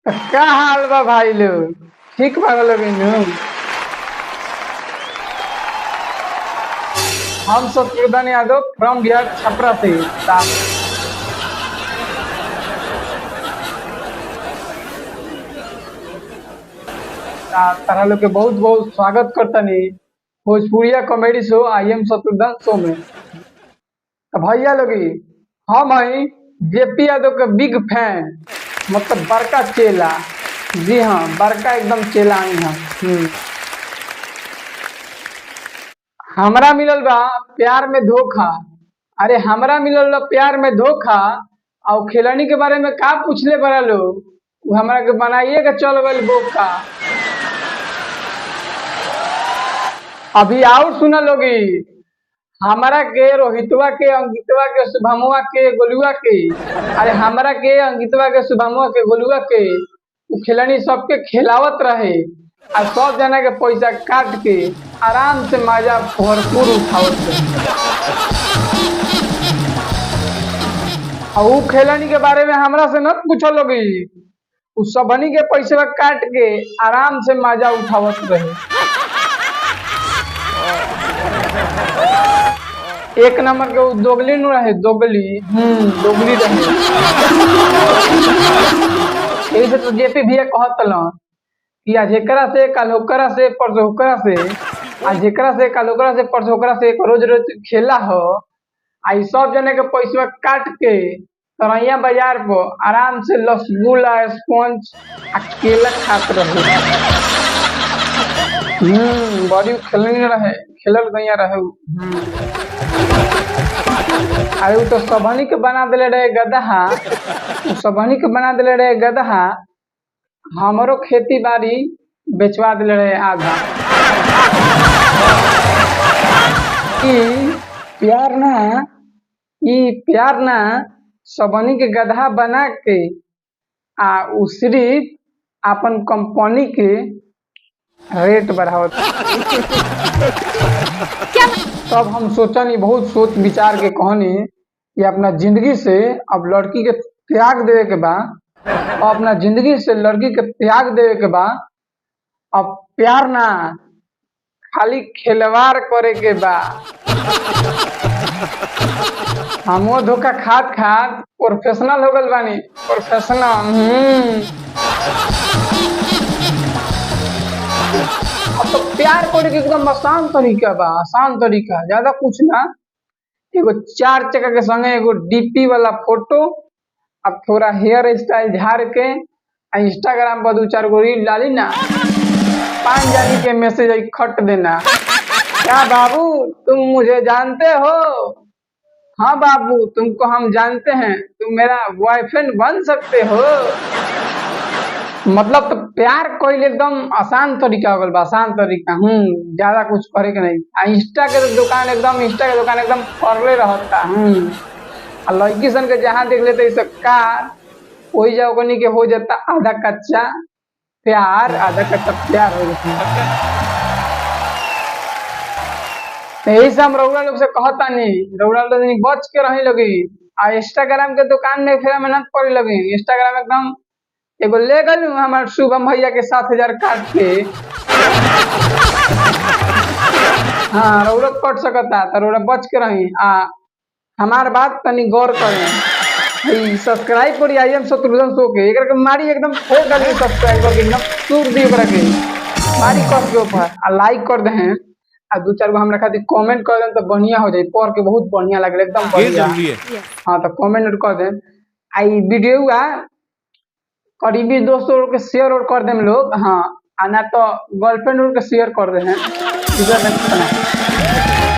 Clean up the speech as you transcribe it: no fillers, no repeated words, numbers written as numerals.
का हाल बा भाई लोग? ठीक बा लोग इनु? हम शत्रुघ्न यादव फ्रॉम बिहार छपरा से। तारा लोग के बहुत बहुत स्वागत करतनी Bhojpuriya comedy show I am Shatrughan show में। तो भैया लोगी हम हई जेपी यादव के बिग फैन, मतलब बड़का चेला। जी हाँ, बड़का एकदम चेला आई हम। हमरा मिलल बा प्यार में धोखा। अरे हमरा मिलल बा प्यार में धोखा। और खिलौनी के बारे में का पूछले बड़ा लोग, उ हमरा के बनाइए के चल गइल बोका। अभी और सुना लोगी, हमरा के रोहितवा के, अंकितवा के, शुभमवा के, गोलुआ के, अरे हमरा के अंकितवा के, शुभमवा के, गोलुआ के उ खिलौनी सबके खिलावत रहे और सब जना के पैसा काट के आराम से मजा भरपूर उठावत रहे। और उ खिलौनी के बारे में हमरा से न पूछो लोगी, उ सबनी के पैसा काट के आराम से मजा उठावत रहे। एक नंबर के दोगली नु रहे, दोगली दोगली रहे। यही से तो जेपी भैया कहत कि आज एकरा से कल ओकरा से परसों ओकरा से, आज एकरा से कल ओकरा से परसों ओकरा से रोज रोज खेला हो। आई सब जने के पैसा काट के तरैया बाजार पर आराम से रसगुल्ला, स्पंज आ केला खात रहे। बड़ी खेलनी रहे, खेलल गैया रहे। अरे उ तो सबनी के बना दिले रहे गदहा, सबनी के बना दिले रहे गदहा। हमरो खेती बाड़ी बेचवा दिले रहे आधा। प्यार ना सबनी के गदहा बना के आ उ सिर्फ अपन कंपनी के रेट बढ़ावत। तब हम सोचनी, बहुत सोच विचार के कहनी कि अपना जिंदगी से अब लड़की के त्याग देवे के बा, और अपना जिंदगी से लड़की के त्याग देवे के बा। अब प्यार ना खाली खिलवाड़ करे के बा। हमो धोखा खात खात प्रोफेशनल हो गल बानी, प्रोफेशनल। अब तो प्यार करे के एकदम आसान तरीका बा, आसान तरीका, ज्यादा कुछ ना। एगो 4 चक्का के संगे एगो डीपी वाला फोटो, अब थोड़ा हेयर स्टाइल झाड़ के इंस्टाग्राम पर 2-4 गो रील डाली ना, 5 जानी के मैसेज आई खट देना। क्या बाबू तुम मुझे जानते हो? हाँ बाबू तुमको हम जानते हैं, तुम मेरा बॉयफ्रेंड बन सकते हो। मतलब तो प्यार कोई एकदम आसान तरीका हो गल बा, आसान तरीका। ज्यादा कुछ करे के नहीं। इंस्टा के दुकान एकदम करले रहता। और लड़की सन के जहाँ देख लेते सब कार, वही जाओ के हो जाता आधा कच्चा प्यार, आधा कच्चा प्यार हो जाता। यही से हम रउरा लोग से कहता नहीं, रउरा लोग बच के रही लगी। आ इंस्टाग्राम के दुकान में फिर मेहनत करे लगी। इंस्टाग्राम एकदम एगो ले गल हमारे शुभम भैया के 7,000 काट के। हाँ रउरा कट सकता, तो रउरा बच के रही। हमार बात तनी गौर करें। सब्सक्राइब करी आई एम शत्रुघ्न शो के, एक मारी एकदम ठोक कर सब्सक्राइब करके एकदम सूर दी के मारी कर के ऊपर आ लाइक कर दे। आ 2-4 गो हमरा खातिर कमेंट कर दें तो बढ़िया हो जाए, पढ़ के बहुत बढ़िया लगे, एकदम बढ़िया। हाँ तो कमेंट कर दें। आई वीडियो करीबी दोस्तों के शेयर और कर दें लोग। हाँ, आना तो गर्लफ्रेंड के शेयर कर दे हैं।